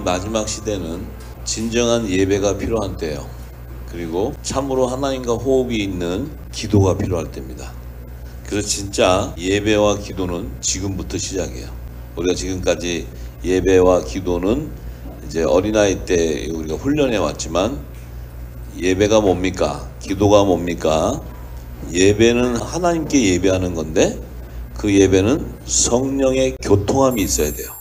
마지막 시대는 진정한 예배가 필요한 때예요. 그리고 참으로 하나님과 호흡이 있는 기도가 필요할 때입니다. 그래서 진짜 예배와 기도는 지금부터 시작이에요. 우리가 지금까지 예배와 기도는 이제 어린아이 때 우리가 훈련해 왔지만, 예배가 뭡니까? 기도가 뭡니까? 예배는 하나님께 예배하는 건데, 그 예배는 성령의 교통함이 있어야 돼요.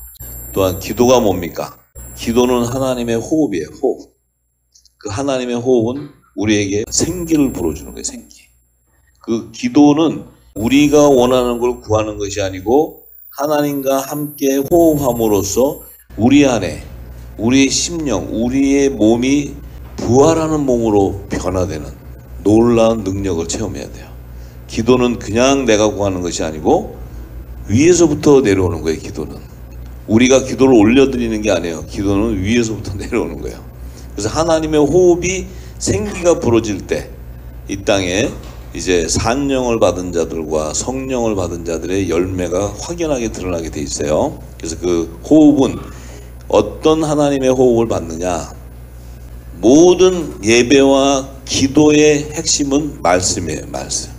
또한 기도가 뭡니까? 기도는 하나님의 호흡이에요. 호흡. 그 하나님의 호흡은 우리에게 생기를 불어주는 거예요. 생기. 그 기도는 우리가 원하는 걸 구하는 것이 아니고 하나님과 함께 호흡함으로써 우리 안에 우리의 심령, 우리의 몸이 부활하는 몸으로 변화되는 놀라운 능력을 체험해야 돼요. 기도는 그냥 내가 구하는 것이 아니고 위에서부터 내려오는 거예요. 기도는 우리가 기도를 올려드리는 게 아니에요. 기도는 위에서부터 내려오는 거예요. 그래서 하나님의 호흡이 생기가 불어질 때 이 땅에 이제 산령을 받은 자들과 성령을 받은 자들의 열매가 확연하게 드러나게 돼 있어요. 그래서 그 호흡은 어떤 하나님의 호흡을 받느냐? 모든 예배와 기도의 핵심은 말씀이에요. 말씀.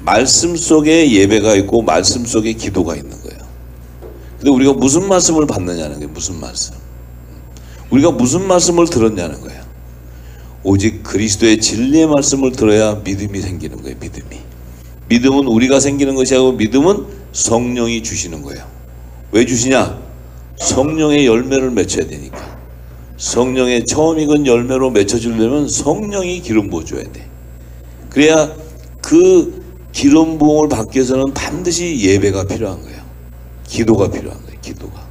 말씀 속에 예배가 있고 말씀 속에 기도가 있는 거예요. 근데 우리가 무슨 말씀을 받느냐는 게 무슨 말씀? 우리가 무슨 말씀을 들었냐는 거예요. 오직 그리스도의 진리의 말씀을 들어야 믿음이 생기는 거예요. 믿음은 우리가 생기는 것이 아니고 믿음은 성령이 주시는 거예요. 왜 주시냐? 성령의 열매를 맺혀야 되니까. 성령의 처음 익은 열매로 맺혀주려면 성령이 기름 부어줘야 돼. 그래야 그 기름 부음을 받기 위해서는 반드시 예배가 필요한 거예요. 기도가 필요한 거예요. 기도가.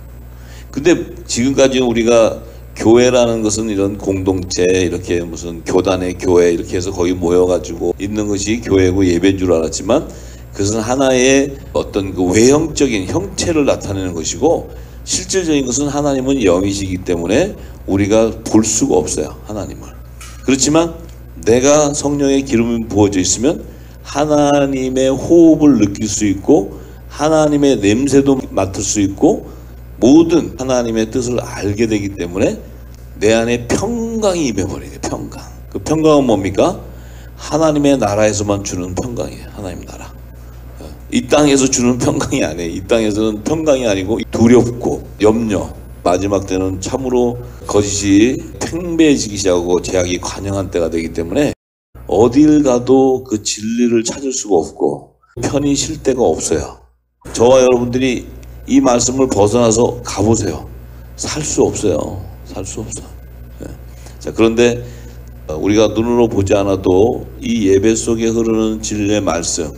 근데 지금까지 우리가 교회라는 것은 이런 공동체, 이렇게 무슨 교단의 교회 이렇게 해서 거기 모여가지고 있는 것이 교회고 예배인 줄 알았지만, 그것은 하나의 어떤 그 외형적인 형체를 나타내는 것이고, 실질적인 것은 하나님은 영이시기 때문에 우리가 볼 수가 없어요. 하나님을. 그렇지만 내가 성령의 기름이 부어져 있으면 하나님의 호흡을 느낄 수 있고 하나님의 냄새도 맡을 수 있고 모든 하나님의 뜻을 알게 되기 때문에 내 안에 평강이 임해버려요. 평강. 그 평강은 뭡니까? 하나님의 나라에서만 주는 평강이에요. 하나님 나라. 이 땅에서 주는 평강이 아니에요. 이 땅에서는 평강이 아니고 두렵고 염려, 마지막 때는 참으로 거짓이 팽배해지기 시작하고 죄악이 관영한 때가 되기 때문에 어딜 가도 그 진리를 찾을 수가 없고 편히 쉴 데가 없어요. 저와 여러분들이 이 말씀을 벗어나서 가보세요. 살 수 없어요. 살 수 없어. 자, 그런데 우리가 눈으로 보지 않아도 이 예배 속에 흐르는 진리의 말씀,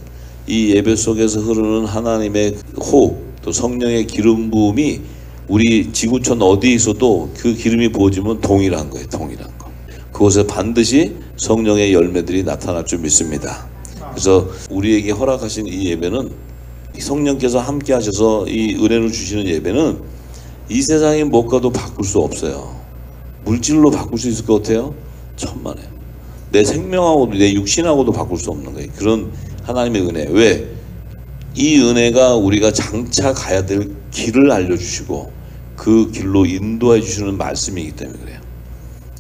이 예배 속에서 흐르는 하나님의 호흡, 또 성령의 기름 부음이 우리 지구촌 어디에 있어도 그 기름이 부어지면 동일한 거예요. 동일한 거. 그곳에 반드시 성령의 열매들이 나타날 줄 믿습니다. 그래서 우리에게 허락하신 이 예배는, 성령께서 함께 하셔서 이 은혜를 주시는 예배는 이 세상에 못 가도 바꿀 수 없어요. 물질로 바꿀 수 있을 것 같아요? 천만에. 내 생명하고도 내 육신하고도 바꿀 수 없는 거예요. 그런 하나님의 은혜. 왜? 이 은혜가 우리가 장차 가야 될 길을 알려주시고 그 길로 인도해 주시는 말씀이기 때문에 그래요.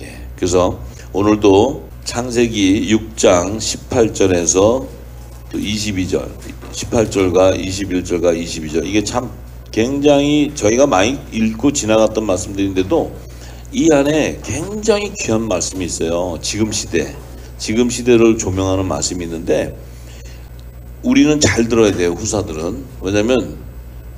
예. 그래서 오늘도 창세기 6장 18절에서 22절, 18절과 21절과 22절, 이게 참 굉장히 저희가 많이 읽고 지나갔던 말씀들인데도 이 안에 굉장히 귀한 말씀이 있어요. 지금 시대를 조명하는 말씀이 있는데 우리는 잘 들어야 돼요. 후사들은. 왜냐면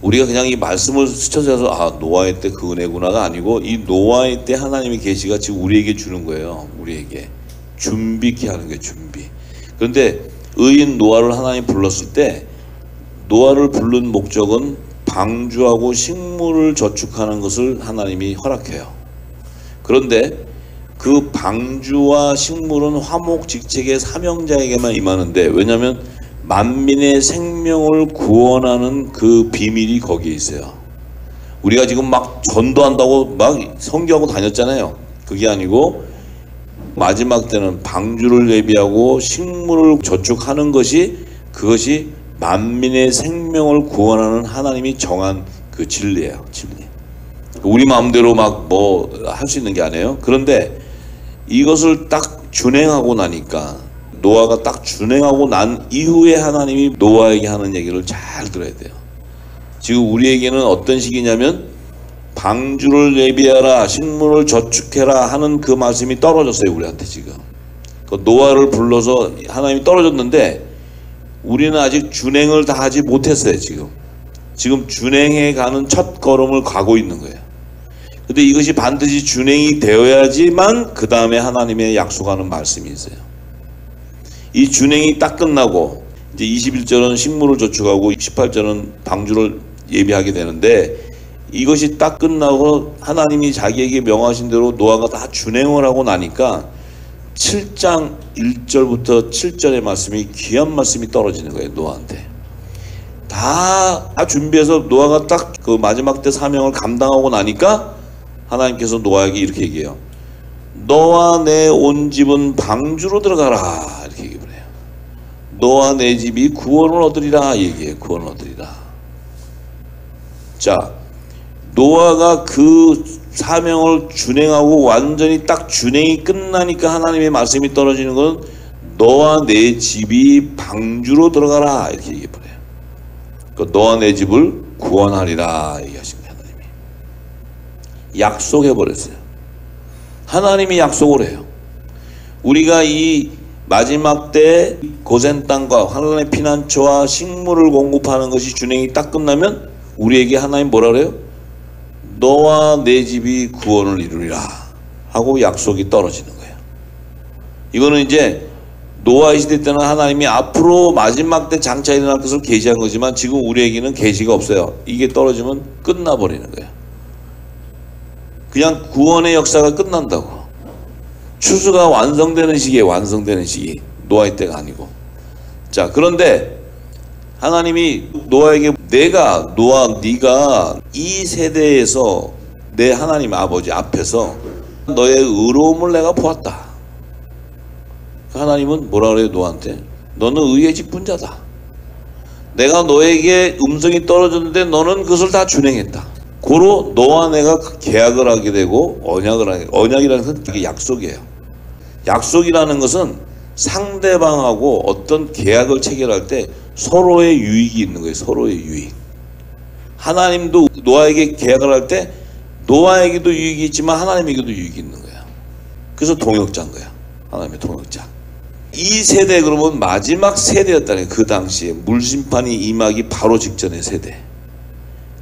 우리가 그냥 이 말씀을 스쳐서 아, 노아의 때 그 은혜구나가 아니고, 이 노아의 때 하나님의 계시가 지금 우리에게 주는 거예요. 우리에게 준비케 하는 거예요. 준비. 그런데 의인 노아를 하나님 불렀을 때 노아를 부른 목적은 방주하고 식물을 저축하는 것을 하나님이 허락해요. 그런데 그 방주와 식물은 화목직책의 사명자에게만 임하는데, 왜냐하면 만민의 생명을 구원하는 그 비밀이 거기에 있어요. 우리가 지금 막 전도한다고 막 선교하고 다녔잖아요. 그게 아니고 마지막 때는 방주를 예비하고 식물을 저축하는 것이, 그것이 만민의 생명을 구원하는 하나님이 정한 그 진리예요. 진리. 우리 마음대로 막 뭐 할 수 있는 게 아니에요. 그런데 이것을 딱 준행하고 나니까, 노아가 딱 준행하고 난 이후에 하나님이 노아에게 하는 얘기를 잘 들어야 돼요. 지금 우리에게는 어떤 시기냐면 방주를 예비하라, 식물을 저축해라 하는 그 말씀이 떨어졌어요. 우리한테 지금 그 노아를 불러서 하나님이 떨어졌는데 우리는 아직 준행을 다 하지 못했어요. 지금 준행해 가는 첫 걸음을 가고 있는 거예요. 근데 이것이 반드시 준행이 되어야지만 그 다음에 하나님의 약속하는 말씀이 있어요. 이 준행이 딱 끝나고 이제 21절은 식물을 저축하고 18절은 방주를 예비하게 되는데, 이것이 딱 끝나고 하나님이 자기에게 명하신 대로 노아가 다 준행을 하고 나니까 7장 1절부터 7절의 말씀이 귀한 말씀이 떨어지는 거예요. 노아한테 다 준비해서 노아가 딱 그 마지막 때 사명을 감당하고 나니까 하나님께서 노아에게 이렇게 얘기해요. 너와 내 온 집은 방주로 들어가라, 이렇게 얘기해요. 너와 내 집이 구원을 얻으리라 얘기해요. 구원을 얻으리라. 자, 노아가 그 사명을 준행하고 완전히 딱 준행이 끝나니까 하나님의 말씀이 떨어지는 건 너와 내 집이 방주로 들어가라, 이렇게 얘기해버려요. 그러니까 너와 내 집을 구원하리라 얘기하신 거예요. 하나님이 약속해버렸어요. 하나님이 약속을 해요. 우리가 이 마지막 때 고센 땅과 환난의 피난처와 식물을 공급하는 것이 준행이 딱 끝나면 우리에게 하나님 뭐라 그래요? 너와 내 집이 구원을 이루리라 하고 약속이 떨어지는 거예요. 이거는 이제 노아 시대 때는 하나님이 앞으로 마지막 때 장차 일어날 것을 계시한 거지만 지금 우리에게는 계시가 없어요. 이게 떨어지면 끝나버리는 거예요. 그냥 구원의 역사가 끝난다고. 추수가 완성되는 시기에 완성되는 시기, 노아의 때가 아니고. 자, 그런데 하나님이 노아에게 노아 네가 이 세대에서 내 하나님 아버지 앞에서 너의 의로움을 내가 보았다. 하나님은 뭐라 그래요? 노아한테 너는 의의 직분자다. 내가 너에게 음성이 떨어졌는데 너는 그것을 다 준행했다. 고로 너와 내가 계약을 하게 되고 언약이라는 것은 이게 약속이에요. 약속이라는 것은 상대방하고 어떤 계약을 체결할 때 서로의 유익이 있는 거예요. 서로의 유익. 하나님도 노아에게 계약을 할 때 노아에게도 유익이 있지만 하나님에게도 유익이 있는 거예요. 그래서 동역자인 거야. 하나님의 동역자. 이 세대 그러면 마지막 세대였다는 거예요. 그 당시에 물심판이 임하기 바로 직전의 세대.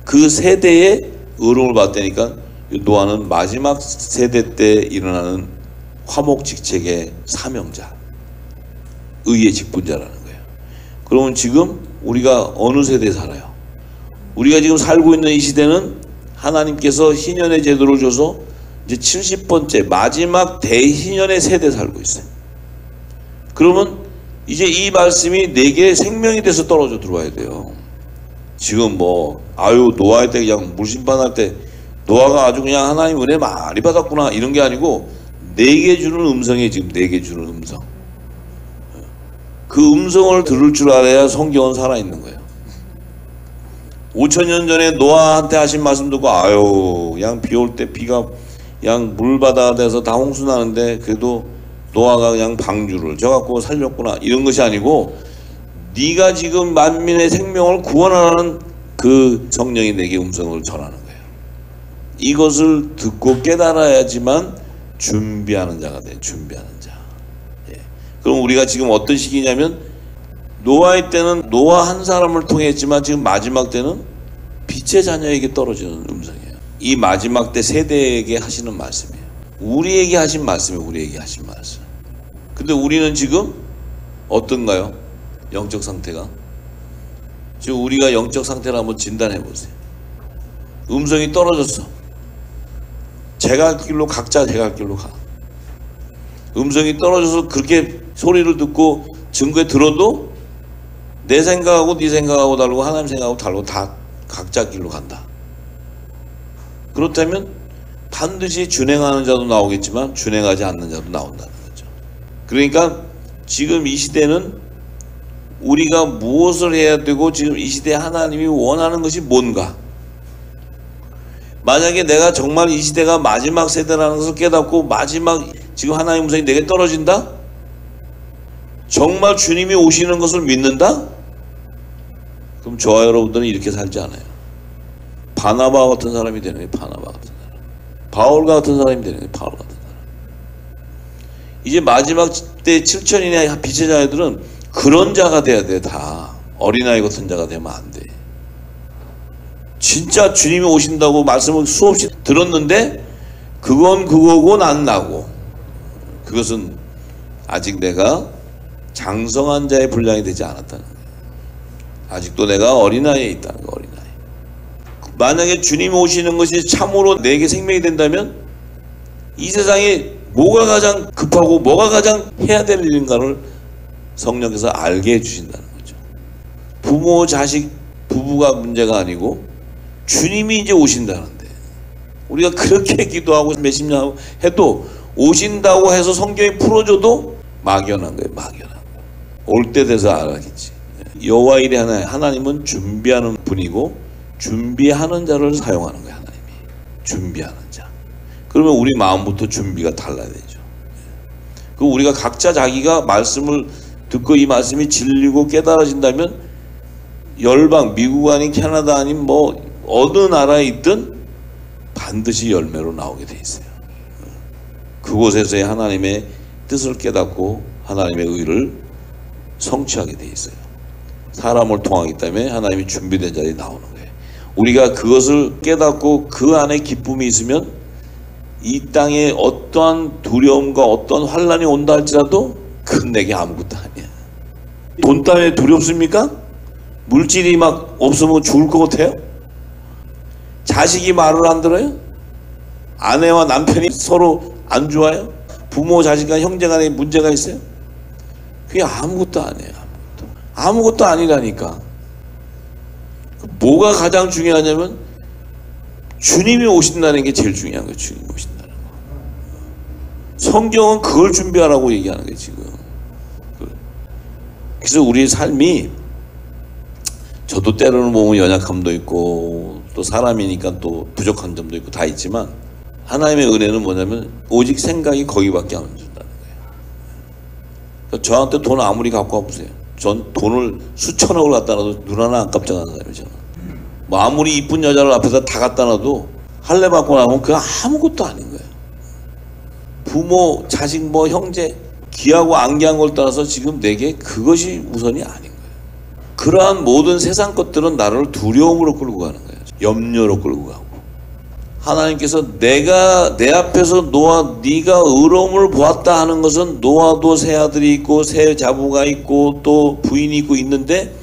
그 세대에 의로움을 받다니까 노아는 마지막 세대 때 일어나는 화목직책의 사명자, 의의 직분자라는 거예요. 그러면 지금 우리가 어느 세대에 살아요? 우리가 지금 살고 있는 이 시대는 하나님께서 희년의 제도를 줘서 이제 70번째 마지막 대희년의 세대에 살고 있어요. 그러면 이제 이 말씀이 내게 생명이 돼서 떨어져 들어와야 돼요. 지금 노아할 때 그냥 물심판할 때 노아가 아주 그냥 하나님 은혜 많이 받았구나 이런 게 아니고 내게 주는 음성이 지금 내게 주는 음성. 그 음성을 들을 줄 알아야 성경은 살아있는 거예요. 5000년 전에 노아한테 하신 말씀 듣고 그냥 비 올 때 비가 그냥 물바다 돼서 다 홍수 나는데 그래도 노아가 그냥 방주를 져갖고 살렸구나 이런 것이 아니고 네가 지금 만민의 생명을 구원하라는 그 성령이 내게 음성을 전하는 거예요. 이것을 듣고 깨달아야지만 준비하는 자가 돼. 준비하는 자. 예. 그럼 우리가 지금 어떤 시기냐면 노아의 때는 노아 한 사람을 통해 했지만 지금 마지막 때는 빛의 자녀에게 떨어지는 음성이에요. 이 마지막 때 세대에게 하시는 말씀이에요. 우리에게 하신 말씀이에요. 우리에게 하신 말씀. 근데 우리는 지금 어떤가요? 영적 상태가? 지금 우리가 영적 상태를 한번 진단해 보세요. 음성이 떨어졌어. 각자 제갈 길로 가. 음성이 떨어져서 그렇게 소리를 듣고 증거에 들어도 내 생각하고 네 생각하고 다르고 하나님 생각하고 다르고 다 각자 길로 간다. 그렇다면 반드시 준행하는 자도 나오겠지만 준행하지 않는 자도 나온다는 거죠. 그러니까 지금 이 시대는 우리가 무엇을 해야 되고 지금 이 시대에 하나님이 원하는 것이 뭔가, 만약에 내가 정말 이 시대가 마지막 세대라는 것을 깨닫고 마지막 지금 하나님의 음성이 내게 떨어진다? 정말 주님이 오시는 것을 믿는다? 그럼 저와 여러분들은 이렇게 살지 않아요. 바나바 같은 사람이 되는 게 바나바 같은 사람, 바울 같은 사람이 되는 게 바울 같은 사람. 이제 마지막 때 7천인의 빛의 자녀들은 그런 자가 돼야 돼. 다 어린아이 같은 자가 되면 안 돼. 진짜 주님이 오신다고 말씀을 수없이 들었는데 그건 그거고 난 나고, 그것은 아직 내가 장성한 자의 분량이 되지 않았다는 거예요. 아직도 내가 어린아이에 있다는 거예요. 어린아이. 만약에 주님이 오시는 것이 참으로 내게 생명이 된다면 이 세상에 뭐가 가장 급하고 뭐가 가장 해야 될 일인가를 성령께서 알게 해주신다는 거죠. 부모, 자식, 부부가 문제가 아니고 주님이 이제 오신다는데, 우리가 그렇게 기도하고 몇십 년 해도 오신다고 해서 성경이 풀어줘도 막연한 거예요. 막연한 거예요. 올 때 돼서 알아야겠지. 여호와 일의 하나님은 준비하는 분이고 준비하는 자를 사용하는 거예요. 하나님이 준비하는 자. 그러면 우리 마음부터 준비가 달라야 되죠. 그 우리가 각자 자기가 말씀을 듣고 이 말씀이 진리고 깨달아진다면 열방, 미국 아닌 캐나다 아닌 뭐 어느 나라에 있든 반드시 열매로 나오게 돼 있어요. 그곳에서의 하나님의 뜻을 깨닫고 하나님의 의를 성취하게 돼 있어요. 사람을 통하기 때문에 하나님이 준비된 자들이 나오는 거예요. 우리가 그것을 깨닫고 그 안에 기쁨이 있으면 이 땅에 어떠한 두려움과 어떠한 환란이 온다 할지라도 그건 내게 아무것도 아니야. 돈 때문에 두렵습니까? 물질이 막 없으면 죽을 것 같아요? 자식이 말을 안 들어요? 아내와 남편이 서로 안 좋아요? 부모, 자식 간, 형제 간에 문제가 있어요? 그게 아무것도 아니에요. 아무것도 아니라니까. 뭐가 가장 중요하냐면 주님이 오신다는 게 제일 중요한 거예요. 주님이 오신다는 거. 성경은 그걸 준비하라고 얘기하는 거예요. 지금. 그래서 우리 삶이, 저도 때로는 몸은 연약함도 있고 또 사람이니까 또 부족한 점도 있고 다 있지만 하나님의 은혜는 뭐냐면 오직 생각이 거기밖에 안 준다는 거예요. 그러니까 저한테 돈 아무리 갖고 와보세요. 전 돈을 수천억을 갖다 놔도 눈 하나 안 깜짝하는 사람이에요. 저는. 뭐 아무리 이쁜 여자를 앞에다 다 갖다 놔도 할례 받고 나면 그거 아무것도 아닌 거예요. 부모, 자식, 뭐 형제, 귀하고 안귀한 걸 떠나서 지금 내게 그것이 우선이 아닌 거예요. 그러한 모든 세상 것들은 나를 두려움으로 끌고 가는 거예요. 염려로 끌고 가고. 하나님께서 내가 내 앞에서 네가 의로움을 보았다 하는 것은 노아도 새 아들이 있고 새 자부가 있고 또 부인이 있고 있는데,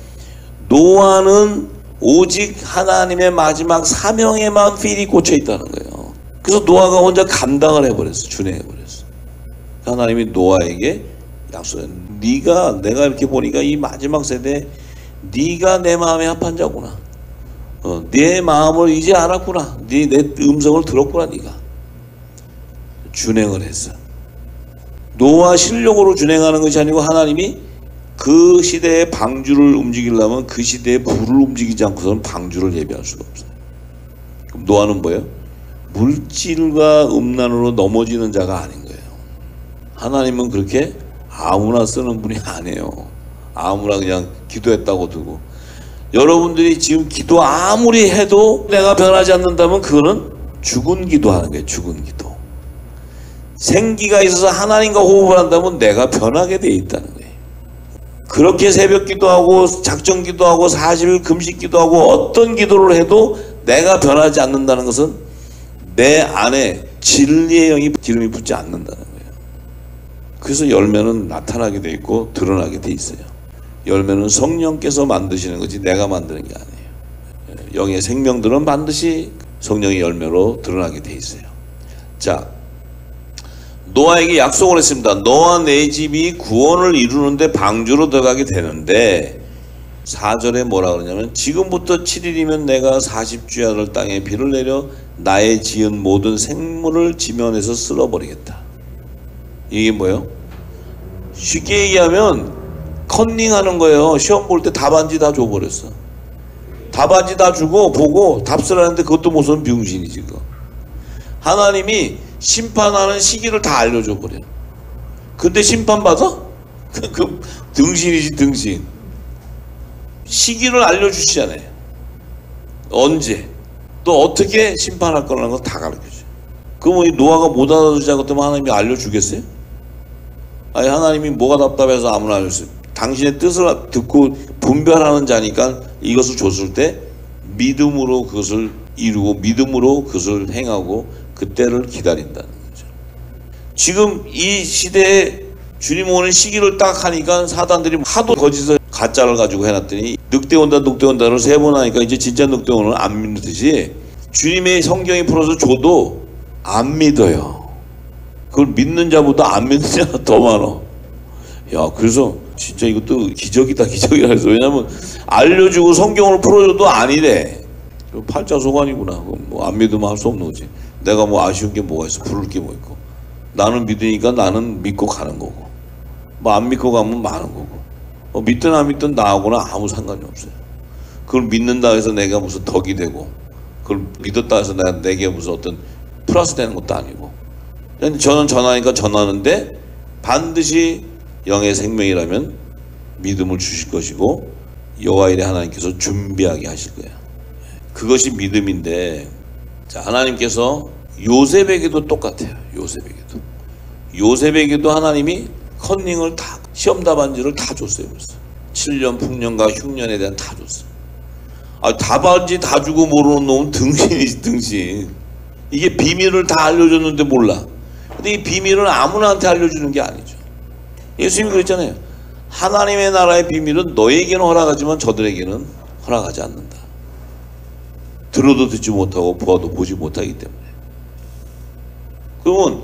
노아는 오직 하나님의 마지막 사명에만 필이 꽂혀 있다는 거예요. 그래서 노아가 혼자 감당을 해버렸어. 준행해버렸어. 하나님이 노아에게 약속해. 내가 이렇게 보니까 이 마지막 세대에 네가 내 마음에 합한 자구나. 내 마음을 이제 알았구나. 내 음성을 들었구나. 네가 준행을 했어. 노아 실력으로 준행하는 것이 아니고 하나님이 그 시대의 방주를 움직이려면 그 시대의 불을 움직이지 않고서는 방주를 예비할 수가 없어요. 그럼 노아는 뭐예요? 물질과 음란으로 넘어지는 자가 아닌 거예요. 하나님은 그렇게 아무나 쓰는 분이 아니에요. 아무나 그냥 기도했다고 두고. 여러분들이 지금 기도 아무리 해도 내가 변하지 않는다면 그거는 죽은 기도하는 거예요. 죽은 기도. 생기가 있어서 하나님과 호흡을 한다면 내가 변하게 돼 있다는 거예요. 그렇게 새벽 기도하고 작정 기도하고 40일 금식 기도하고 어떤 기도를 해도 내가 변하지 않는다는 것은 내 안에 진리의 영이 기름이 붙지 않는다는 거예요. 그래서 열매는 나타나게 돼 있고 드러나게 돼 있어요. 열매는 성령께서 만드시는 거지 내가 만드는 게 아니에요. 영의 생명들은 반드시 성령의 열매로 드러나게 돼 있어요. 자, 노아에게 약속을 했습니다. 너와 내 집이 구원을 이루는데 방주로 들어가게 되는데, 4절에 뭐라 그러냐면 지금부터 7일이면 내가 40주야를 땅에 비를 내려 나의 지은 모든 생물을 지면에서 쓸어버리겠다. 이게 뭐예요? 쉽게 얘기하면 컨닝하는 거예요. 시험 볼 때 답안지 다 줘버렸어. 답안지 다 주고 보고 답쓰라는데 그것도 못 쓰는 병신이지 그거. 하나님이 심판하는 시기를 다 알려줘 버려. 근데 심판받아? 그 등신이지 등신. 시기를 알려주시잖아요. 언제 또 어떻게 심판할 거라는 거 다 가르쳐줘. 그럼 이 노아가 못 알아듣자고 때문에 하나님이 알려주겠어요? 아니 하나님이 뭐가 답답해서 아무나 알려줬어요. 당신의 뜻을 듣고 분별하는 자니까 이것을 줬을 때 믿음으로 그것을 이루고 믿음으로 그것을 행하고 그때를 기다린다는 거죠. 지금 이 시대에 주님 오는 시기를 딱 하니까 사단들이 하도 거짓을 가짜를 가지고 해놨더니 늑대 온다 늑대 온다를 3번 하니까 이제 진짜 늑대 오는 걸 안 믿듯이 주님의 성경이 풀어서 줘도 안 믿어요. 그걸 믿는 자보다 안 믿는 자가 더 많아. 야, 그래서 진짜 이것도 기적이다 기적이라 해서. 왜냐면 알려주고 성경을 풀어줘도 아니래. 팔자소관이구나. 뭐 안 믿으면 할 수 없는 거지. 내가 뭐 아쉬운 게 뭐가 있어. 부를 게 뭐 있고. 나는 믿으니까 나는 믿고 가는 거고, 뭐 안 믿고 가면 마는 거고, 뭐 믿든 안 믿든 나하고는 아무 상관이 없어요. 그걸 믿는다 해서 내가 무슨 덕이 되고, 그걸 믿었다 해서 내게 무슨 어떤 플러스 되는 것도 아니고. 저는 전하니까 전하는데 반드시 영의 생명이라면 믿음을 주실 것이고 여호와 일에 하나님께서 준비하게 하실 거예요. 그것이 믿음인데, 자, 하나님께서 요셉에게도 똑같아요. 요셉에게도 하나님이 컨닝을 다, 시험 답안지를 다 줬어요. 벌써 7년 풍년과 흉년에 대한 다 줬어요. 아, 답안지 다 주고 모르는 놈은 등신이지 등신. 이게 비밀을 다 알려줬는데 몰라. 근데 이 비밀은 아무나한테 알려주는 게 아니죠. 예수님이 그랬잖아요. 하나님의 나라의 비밀은 너에게는 허락하지만 저들에게는 허락하지 않는다. 들어도 듣지 못하고 보아도 보지 못하기 때문에. 그러면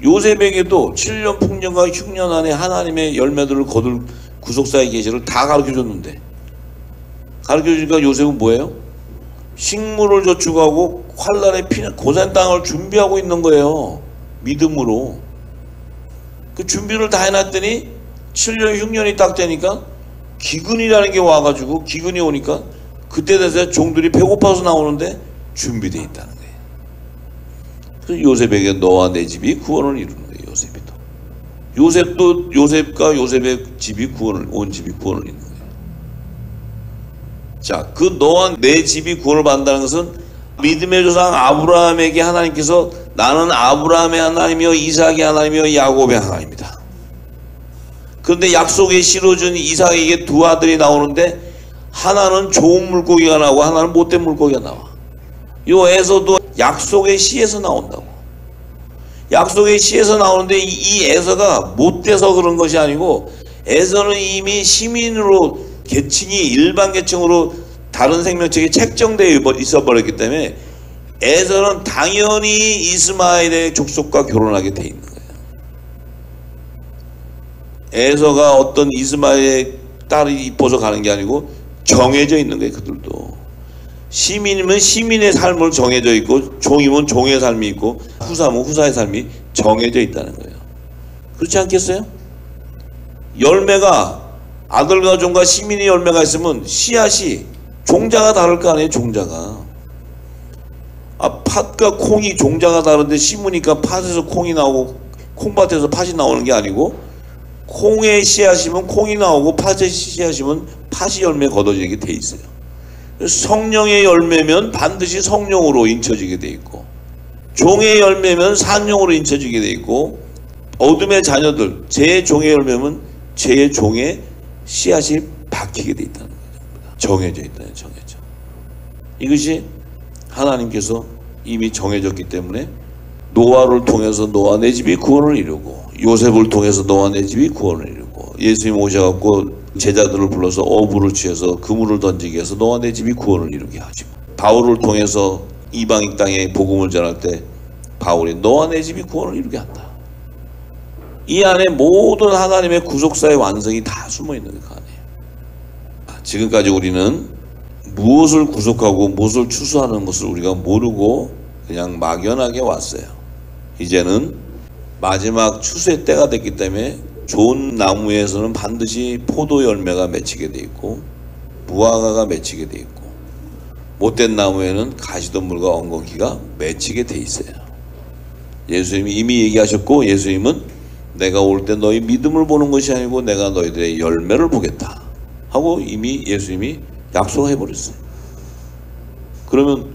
요셉에게도 7년 풍년과 흉년 안에 하나님의 열매들을 거둘 구속사의 계시를 다 가르쳐줬는데, 가르쳐주니까 요셉은 뭐예요? 식물을 저축하고 환란에 피는 고센 땅을 준비하고 있는 거예요. 믿음으로. 그 준비를 다 해놨더니 7년 흉년이 딱 되니까 기근이라는 게 와가지고, 기근이 오니까 그때 돼서 종들이 배고파서 나오는데 준비되어 있다는 거예요. 그래서 요셉에게 너와 내 집이 구원을 이루는 거예요. 요셉도 요셉과 요셉의 집이 온 집이 구원을 이루는 거예요. 자, 그 너와 내 집이 구원을 받는다는 것은 믿음의 조상 아브라함에게 하나님께서 나는 아브라함의 하나님이요 이삭의 하나님이요 야곱의 하나님이다. 그런데 약속에 실어준 이삭에게 두 아들이 나오는데 하나는 좋은 물고기가 나오고 하나는 못된 물고기가 나와. 요 에서도 약속의 씨에서 나온다고. 약속의 씨에서 나오는데 이 에서가 못돼서 그런 것이 아니고, 에서는 이미 시민으로 계층이 일반 계층으로 다른 생명체에 책정되어 있어버렸기 때문에 에서는 당연히 이스마엘의 족속과 결혼하게 돼 있는 거예요. 에서가 어떤 이스마엘의 딸이 이뻐서 가는 게 아니고 정해져 있는 거예요. 그들도 시민이면 시민의 삶을 정해져 있고, 종이면 종의 삶이 있고, 후사면 후사의 삶이 정해져 있다는 거예요. 그렇지 않겠어요? 열매가 아들과 종과 시민의 열매가 있으면 씨앗이 종자가 다를 거 아니에요. 종자가 팥과 콩이 종자가 다른데 심으니까 팥에서 콩이 나오고 콩밭에서 팥이 나오는 게 아니고, 콩의 씨앗이면 콩이 나오고 팥의 씨앗이면 팥이 열매 거둬지게 돼 있어요. 성령의 열매면 반드시 성령으로 인쳐지게 돼 있고, 종의 열매면 산용으로 인쳐지게 돼 있고, 어둠의 자녀들 제 종의 열매면 제 종의 씨앗이 박히게 돼 있다는 겁니다. 정해져 있다는, 정해져. 이것이 하나님께서 이미 정해졌기 때문에 노아를 통해서 너와 내 집이 구원을 이루고, 요셉을 통해서 너와 내 집이 구원을 이루고, 예수님 오셔갖고 제자들을 불러서 어부를 취해서 그물을 던지게 해서 너와 내 집이 구원을 이루게 하죠. 바울을 통해서 이방인 땅에 복음을 전할 때 바울이 너와 내 집이 구원을 이루게 한다. 이 안에 모든 하나님의 구속사의 완성이 다 숨어있는 그 안에. 지금까지 우리는 무엇을 구속하고 무엇을 추수하는 것을 우리가 모르고 그냥 막연하게 왔어요. 이제는 마지막 추수의 때가 됐기 때문에 좋은 나무에서는 반드시 포도 열매가 맺히게 돼 있고 무화과가 맺히게 돼 있고 못된 나무에는 가시덤불과 엉겅퀴가 맺히게 돼 있어요. 예수님이 이미 얘기하셨고, 예수님은 내가 올 때 너희 믿음을 보는 것이 아니고 내가 너희들의 열매를 보겠다 하고 이미 예수님이 약속해 버렸어요. 그러면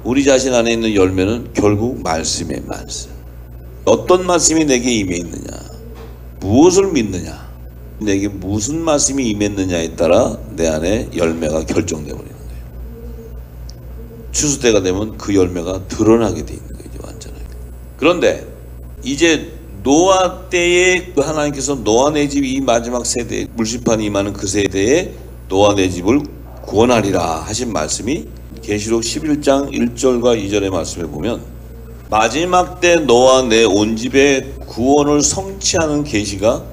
우리 자신 안에 있는 열매는 결국 말씀이에요. 말씀. 어떤 말씀이 내게 임해 있느냐, 무엇을 믿느냐, 내게 무슨 말씀이 임했느냐에 따라 내 안에 열매가 결정되어 버리는 거예요. 추수 때가 되면 그 열매가 드러나게 돼 있는 거죠. 완전하게. 그런데 이제 노아 때에 하나님께서 노아 내 집 이 마지막 세대 물심판이 임하는 그 세대에 노아 내 집을 구원하리라 하신 말씀이 계시록 11장 1절과 2절의 말씀에 보면 마지막 때 노아 내 온 집의 구원을 성취하는 계시가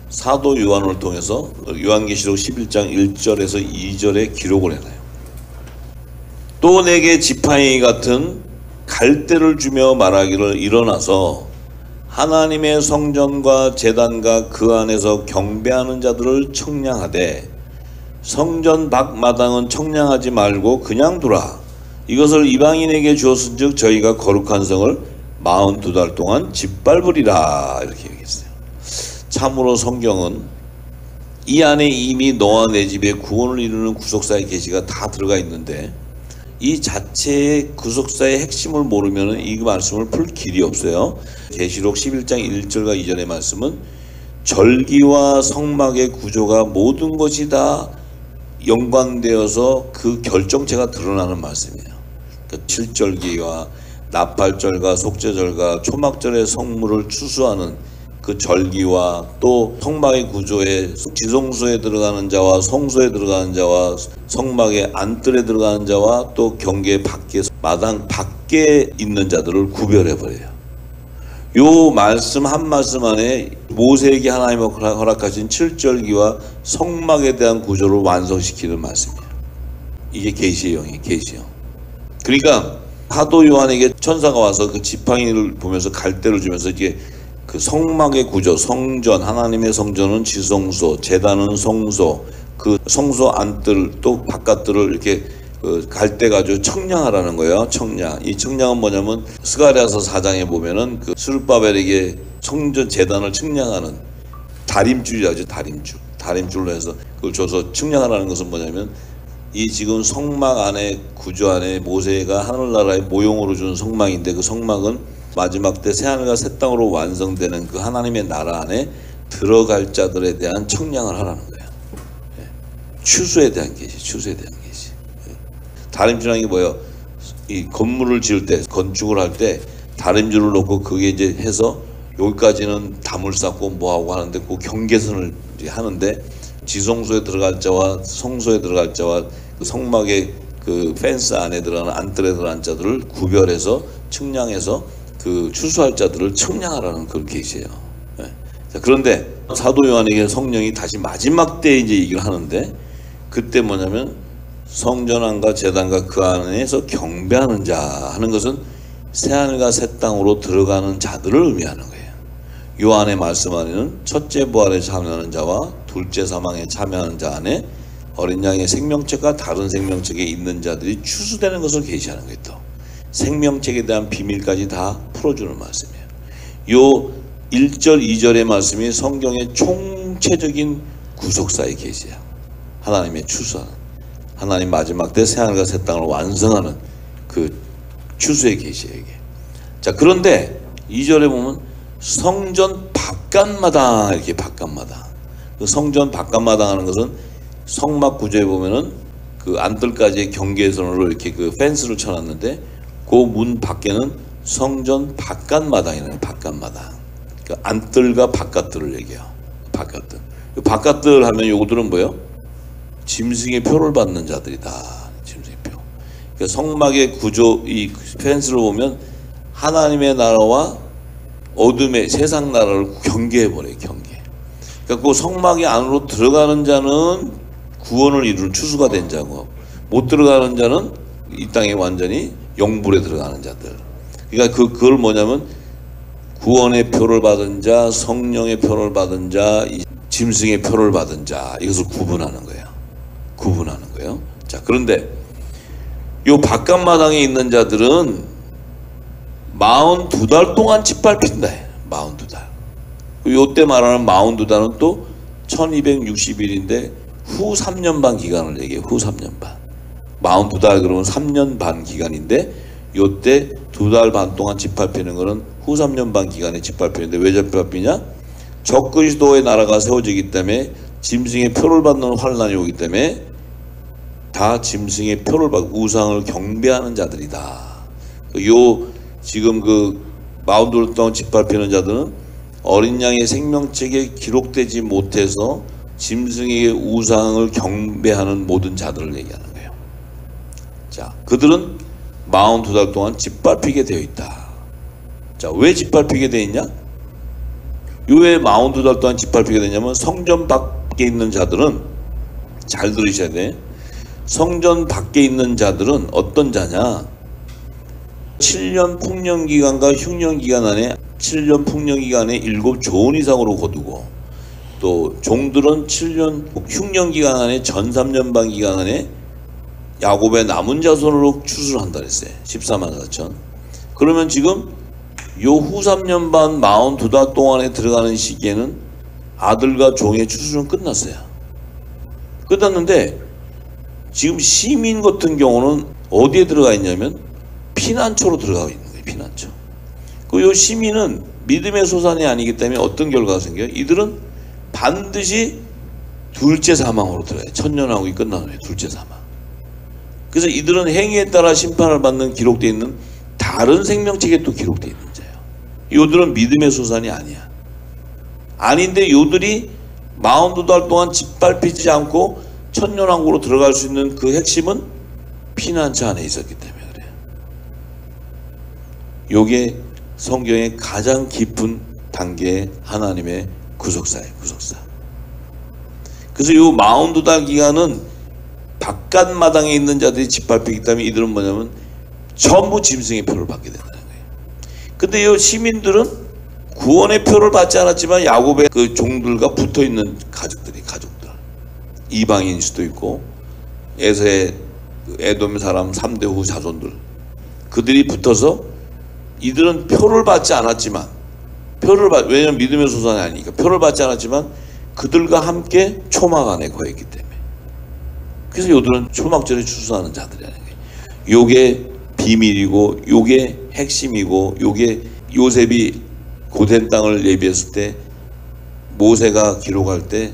사도 요한을 통해서 요한계시록 11장 1절에서 2절에 기록을 해놔요. 또 내게 지팡이 같은 갈대를 주며 말하기를 일어나서 하나님의 성전과 제단과 그 안에서 경배하는 자들을 청량하되 성전 밖 마당은 청량하지 말고 그냥 두라. 이것을 이방인에게 주었은즉 저희가 거룩한 성을 42달 동안 짓밟으리라. 이렇게 얘기했어요. 참으로 성경은 이 안에 이미 노아 내 집의 구원을 이루는 구속사의 계시가 다 들어가 있는데 이 자체의 구속사의 핵심을 모르면 이 말씀을 풀 길이 없어요. 계시록 11장 1절과 2절의 말씀은 절기와 성막의 구조가 모든 것이 다 연관되어서 그 결정체가 드러나는 말씀이에요. 그러니까 칠절기와 나팔절과 속죄절과 초막절의 성물을 추수하는 그 절기와 또 성막의 구조에 지성소에 들어가는 자와 성소에 들어가는 자와 성막의 안뜰에 들어가는 자와 또 경계 밖에 마당 밖에 있는 자들을 구별해 버려요. 요 말씀 한 말씀 안에 모세에게 하나님이 허락하신 칠절기와 성막에 대한 구조를 완성시키는 말씀이에요. 이게 계시형이에요. 계시형. 그러니까 사도 요한에게 천사가 와서 그 지팡이를 보면서 갈대를 주면서 이게 그 성막의 구조, 성전, 하나님의 성전은 지성소, 제단은 성소, 그 성소 안뜰 또 바깥들을 이렇게 갈대 가지고 청량하라는 거예요. 청량. 이 청량은 뭐냐면 스가랴서 4장에 보면은 그 스룹바벨에게 성전 제단을 청량하는 다림줄이라죠. 다림줄. 다림줄로 해서 그걸 줘서 청량하라는 것은 뭐냐면 이 지금 성막 안에 구조 안에 모세가 하늘나라의 모형으로 준 성막인데 그 성막은 마지막 때 새하늘과 새 땅으로 완성되는 그 하나님의 나라 안에 들어갈 자들에 대한 청량을 하라는 거예요. 추수에 대한 계시, 추수에 대한 계시. 다림줄이라는 게 뭐예요? 이 건물을 지을 때, 건축을 할 때 다림줄을 놓고 그게 이제 해서 여기까지는 담을 쌓고 뭐하고 하는데 그 경계선을 이제 하는데 지성소에 들어갈 자와 성소에 들어갈 자와 그 성막의 그 펜스 안에 들어가는 안뜰에 들어간 자들을 구별해서 청량해서 그 추수할 자들을 청량하라는 그런 계시예요. 네. 자, 그런데 사도 요한에게 성령이 다시 마지막 때에 이제 얘기를 하는데 그때 뭐냐면 성전안과 제단과 그 안에서 경배하는 자 하는 것은 새하늘과 새 땅으로 들어가는 자들을 의미하는 거예요. 요 안에 말씀 안에는 첫째 부활에 참여하는 자와 둘째 사망에 참여하는 자 안에 어린 양의 생명책과 다른 생명책에 있는 자들이 추수되는 것을 계시하는 거예요. 또 생명책에 대한 비밀까지 다 풀어주는 말씀이에요. 요 1절 2절의 말씀이 성경의 총체적인 구속사의 계시야. 하나님의 추수하는 하나님 마지막 때 새하늘과 새 땅을 완성하는 그 추수의 계시예요. 이게. 자, 그런데 2절에 보면 성전 바깥마당 이렇게 바깥마당. 그 성전 바깥마당 하는 것은 성막 구조에 보면은 그 안뜰까지의 경계선으로 이렇게 그 펜스를 쳐놨는데 그 문 밖에는 성전 바깥마당이라는 바깥마당. 그러니까 안뜰과 바깥뜰을 얘기해요. 바깥뜰. 바깥뜰 하면 요들은 뭐예요? 짐승의 표를 받는 자들이다. 짐승의 표. 그러니까 성막의 구조 이 펜스를 보면 하나님의 나라와 어둠의 세상 나라를 경계해 버려요. 경계. 그러니까 그 성막의 안으로 들어가는 자는 구원을 이루는 추수가 된 자고 못 들어가는 자는 이 땅에 완전히 영불에 들어가는 자들. 그러니까 그걸 뭐냐면 구원의 표를 받은 자, 성령의 표를 받은 자, 짐승의 표를 받은 자 이것을 구분하는 거예요. 구분하는 거예요. 자, 그런데 요 바깥마당에 있는 자들은 42달 동안 짓밟힌다. 42달. 요때 말하는 42달은 또 1260일인데 후 3년 반 기간을 얘기해요. 후 3년 반. 42달 그러면 3년 반 기간인데 요때 2달 반 동안 짓밟히는 거는 후 3년 반 기간에 짓밟히는데 왜 짓밟히냐? 적그리스도의 나라가 세워지기 때문에 짐승의 표를 받는 환란이 오기 때문에 다 짐승의 표를 받고 우상을 경배하는 자들이다. 요 지금 그 42달 동안 짓밟히는 자들은 어린 양의 생명책에 기록되지 못해서 짐승의 우상을 경배하는 모든 자들을 얘기하는 거예요. 자, 그들은 42달 동안 짓밟히게 되어 있다. 자, 왜 짓밟히게 되어 있냐? 왜 42달 동안 짓밟히게 되냐면 성전 밖에 있는 자들은 잘 들으셔야 돼. 성전 밖에 있는 자들은 어떤 자냐? 7년 풍년기간과 흉년기간 안에 7년 풍년기간에 7조원 이상으로 거두고 또 종들은 7년 흉년기간 안에 전 3년 반 기간 안에 야곱의 남은 자손으로 추수를 한다 그랬어요. 14만 4천. 그러면 지금 요 후 3년 반 42달 동안에 들어가는 시기에는 아들과 종의 추수는 끝났어요. 끝났는데 지금 시민 같은 경우는 어디에 들어가 있냐면 피난처로 들어가 있는 거예요. 피난처. 그 요 시민은 믿음의 소산이 아니기 때문에 어떤 결과가 생겨요? 이들은 반드시 둘째 사망으로 들어가요. 천년왕국이 끝난 후에 둘째 사망. 그래서 이들은 행위에 따라 심판을 받는 기록되어 있는 다른 생명책에 또 기록되어 있는 자예요. 요들은 믿음의 소산이 아니야. 아닌데 요들이 42달 동안 짓밟히지 않고 천년왕국으로 들어갈 수 있는 그 핵심은 피난처 안에 있었기 때문에 그래요. 요게 성경의 가장 깊은 단계의 하나님의 구속사예요. 구속사. 그래서 요 42달 기간은 바깥 마당에 있는 자들이 짓밟히기 때문에 이들은 뭐냐면 전부 짐승의 표를 받게 된다는 거예요. 근데 이 시민들은 구원의 표를 받지 않았지만 야곱의 그 종들과 붙어 있는 가족들 이방인일 수도 있고 에서의 에돔 사람 3대 후 자손들 그들이 붙어서 이들은 표를 받지 않았지만 왜냐면 믿음의 소산이 아니니까 표를 받지 않았지만 그들과 함께 초막 안에 거했기 때문에 그래서 요들은 초막절에 추수하는 자들이라는 거예요. 요게 비밀이고 요게 핵심이고 요게 요셉이 고된 땅을 예비했을 때 모세가 기록할 때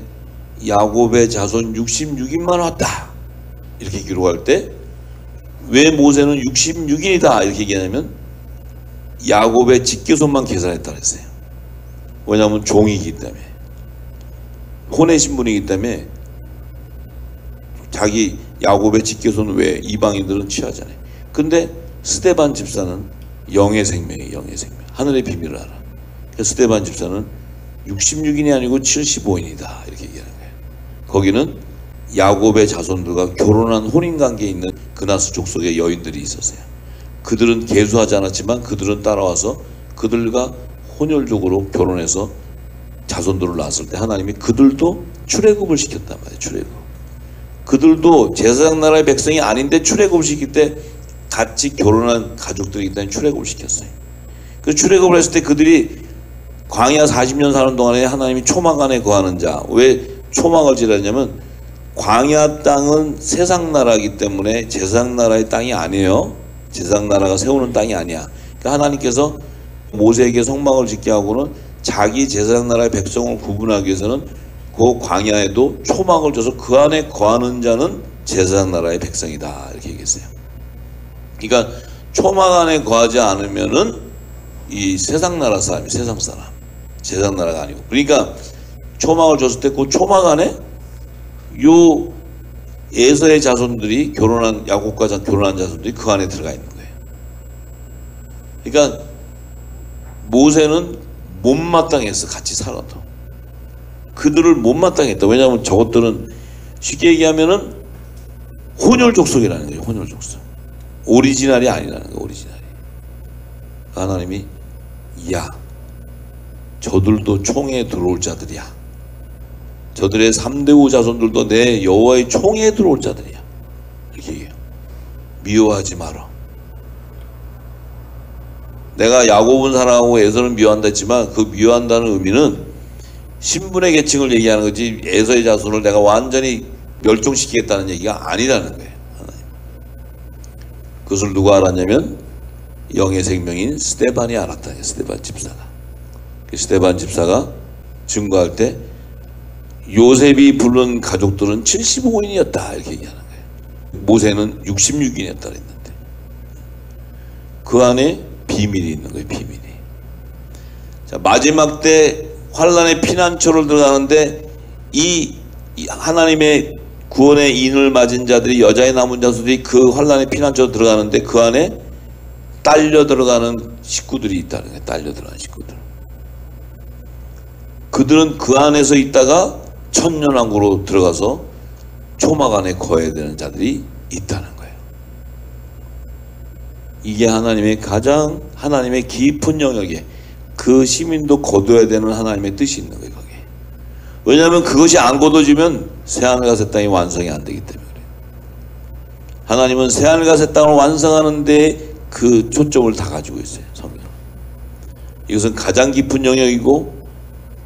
야곱의 자손 66인만 왔다 이렇게 기록할 때 왜 모세는 66인이다 이렇게 얘기하냐면 야곱의 직계손만 계산했다 그랬어요. 왜냐하면 종이기 때문에 혼의 신분이기 때문에 자기 야곱의 직계손 외에 이방인들은 취하잖아요. 근데 스데반 집사는 영의 생명이에요. 영의 생명. 하늘의 비밀을 알아. 그래서 스데반 집사는 66인이 아니고 75인이다 이렇게 얘기하는 거예요. 거기는 야곱의 자손들과 결혼한 혼인관계에 있는 그나스 족속의 여인들이 있었어요. 그들은 계수하지 않았지만 그들은 따라와서 그들과 혼혈족으로 결혼해서 자손들을 낳았을 때 하나님이 그들도 출애굽을 시켰단 말이에요. 출애굽. 그들도 제사장 나라의 백성이 아닌데 출애굽을 시킬 때 같이 결혼한 가족들이기 때문에 출애굽을 시켰어요. 그 출애굽을 했을 때 그들이 광야 40년 사는 동안에 하나님이 초막 안에 거하는 자. 왜 초막을 지르냐면 광야 땅은 세상 나라이기 때문에 제사장 나라의 땅이 아니에요. 제사장 나라가 세우는 땅이 아니야. 그러니까 하나님께서 모세에게 성막을 짓게 하고는 자기 제사장 나라의 백성을 구분하기 위해서는 그 광야에도 초막을 줘서 그 안에 거하는 자는 제사장 나라의 백성이다 이렇게 얘기했어요. 그러니까 초막 안에 거하지 않으면은 이 세상 나라 사람이 세상 사람 제사장 나라가 아니고 그러니까 초막을 줬을 때 그 초막 안에 요 에서의 자손들이 결혼한 야곱과 결혼한 자손들이 그 안에 들어가 있는 거예요. 그러니까 모세는 못마땅했어. 같이 살아도 그들을 못마땅했다. 왜냐하면 저것들은 쉽게 얘기하면은 혼혈 족속이라는 거예요. 혼혈 족속. 오리지널이 아니라는 거예요. 오리지널이. 하나님이 야 저들도 총에 들어올 자들이야. 저들의 3대 후 자손들도 내 여호와의 총에 들어올 자들이야. 이렇게 얘기해요. 미워하지 마라. 내가 야곱은 사랑하고 에서는 미워한다 했지만 그 미워한다는 의미는 신분의 계층을 얘기하는 거지 에서의 자손을 내가 완전히 멸종시키겠다는 얘기가 아니라는 거예요. 그것을 누가 알았냐면 영의 생명인 스데반이 알았다. 스데반 집사가. 그 스데반 집사가 증거할 때 요셉이 부른 가족들은 75인이었다 이렇게 얘기하는 거예요. 모세는 66인이었다 그랬는데 그 안에 비밀이 있는 거예요. 비밀이. 자, 마지막 때 환란의 피난처를 들어가는데 이 하나님의 구원의 인을 맞은 자들이 여자의 남은 자들이 그 환란의 피난처로 들어가는데 그 안에 딸려 들어가는 식구들이 있다는 거예요. 딸려 들어가는 식구들. 그들은 그 안에서 있다가 천년왕국으로 들어가서 초막 안에 거해야 되는 자들이 있다는 거예요. 이게 하나님의 가장 하나님의 깊은 영역에 그 시민도 거둬야 되는 하나님의 뜻이 있는 거예요. 거기에. 왜냐하면 그것이 안 거둬지면 새하늘과 새 땅이 완성이 안 되기 때문에 그래요. 하나님은 새하늘과 새 땅을 완성하는 데 그 초점을 다 가지고 있어요. 성경. 이것은 가장 깊은 영역이고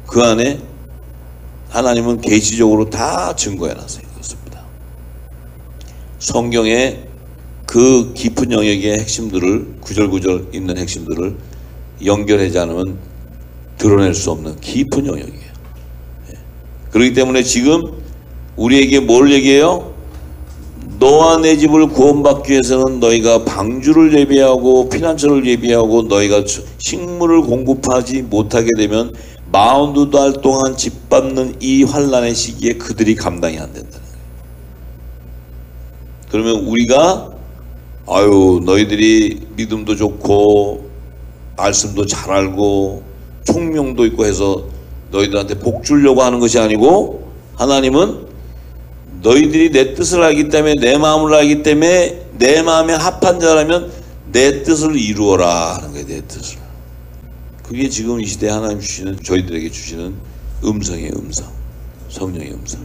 그 안에 하나님은 계시적으로 다 증거해 놨어요. 그렇습니다. 성경의 그 깊은 영역의 핵심들을 구절구절 있는 핵심들을 연결하지 않으면 드러낼 수 없는 깊은 영역이에요. 그렇기 때문에 지금 우리에게 뭘 얘기해요? 너와 내 집을 구원받기 위해서는 너희가 방주를 예비하고 피난처를 예비하고 너희가 식물을 공급하지 못하게 되면 42달 동안 집 밟는 이 환란의 시기에 그들이 감당이 안 된다는 거예요. 그러면 우리가 너희들이 믿음도 좋고 말씀도 잘 알고 총명도 있고 해서 너희들한테 복 주려고 하는 것이 아니고 하나님은 너희들이 내 뜻을 알기 때문에 내 마음을 알기 때문에 내 마음에 합한 자라면 내 뜻을 이루어라 하는 거예요. 내 뜻을. 그게 지금 이 시대에 하나님 주시는 저희들에게 주시는 음성의 음성, 성령의 음성.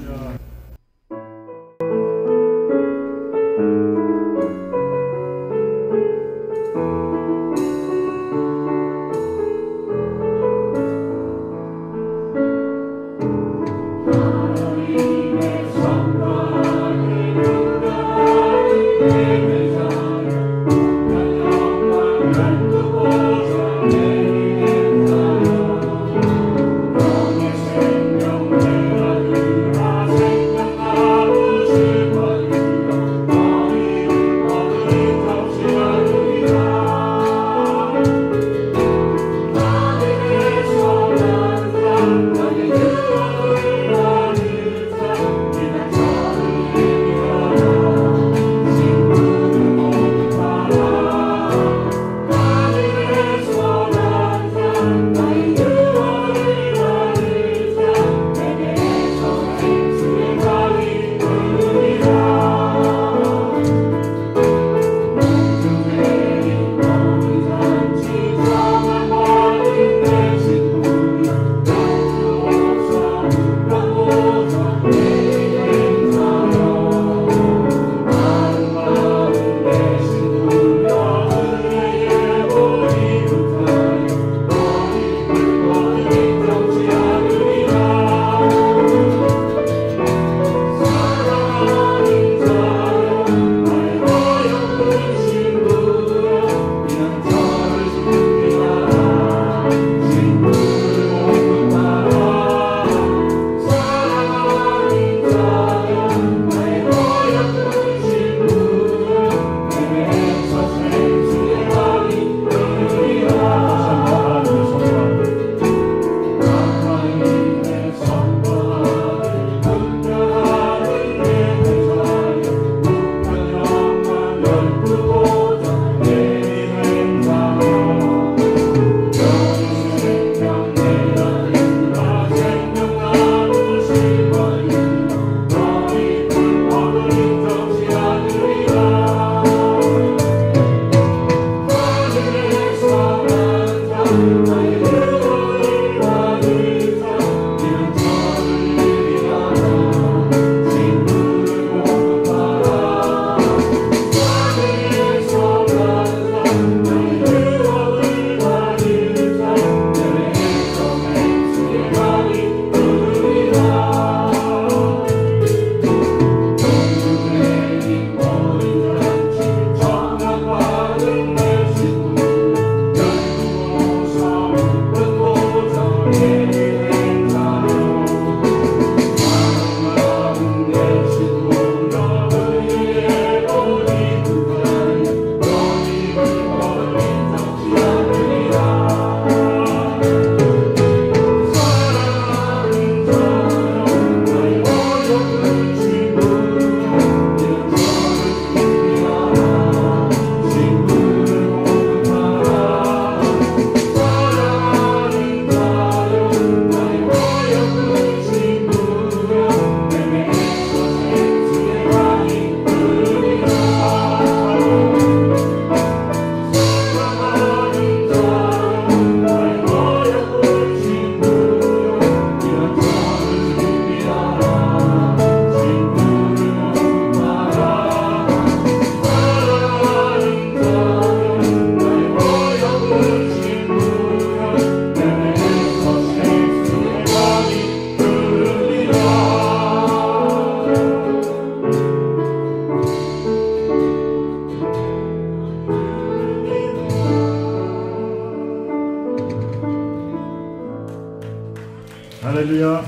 할렐루야.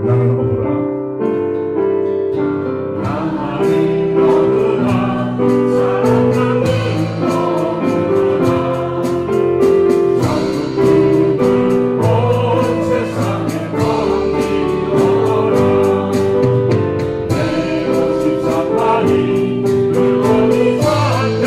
나는 오라. 나는 오라. 사랑하는 너무나. 자꾸 온 세상에 넘기어라. 내 53만이 물건이 저한테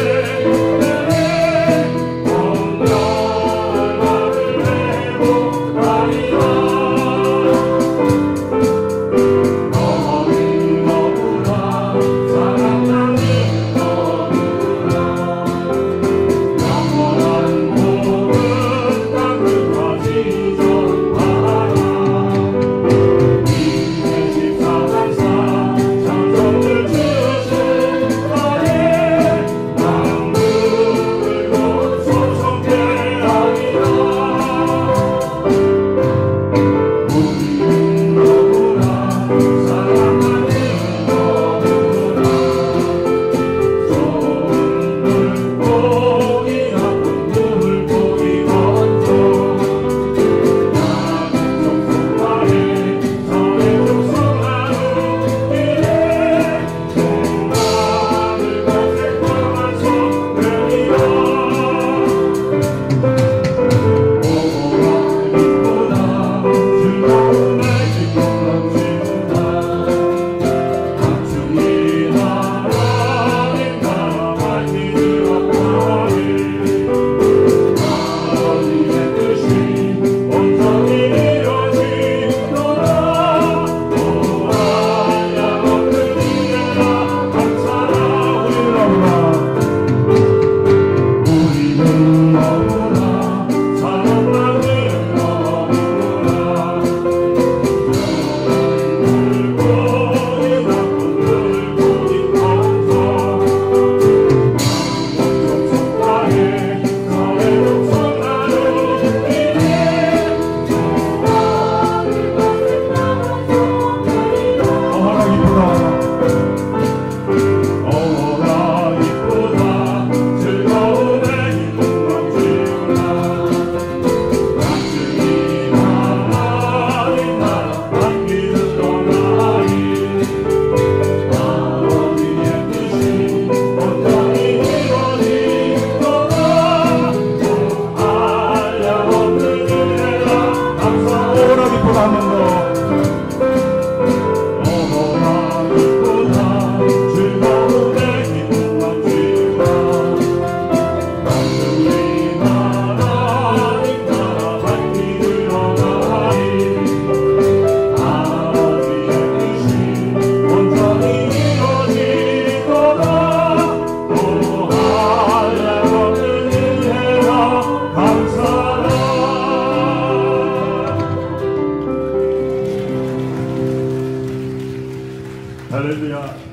할렐루야.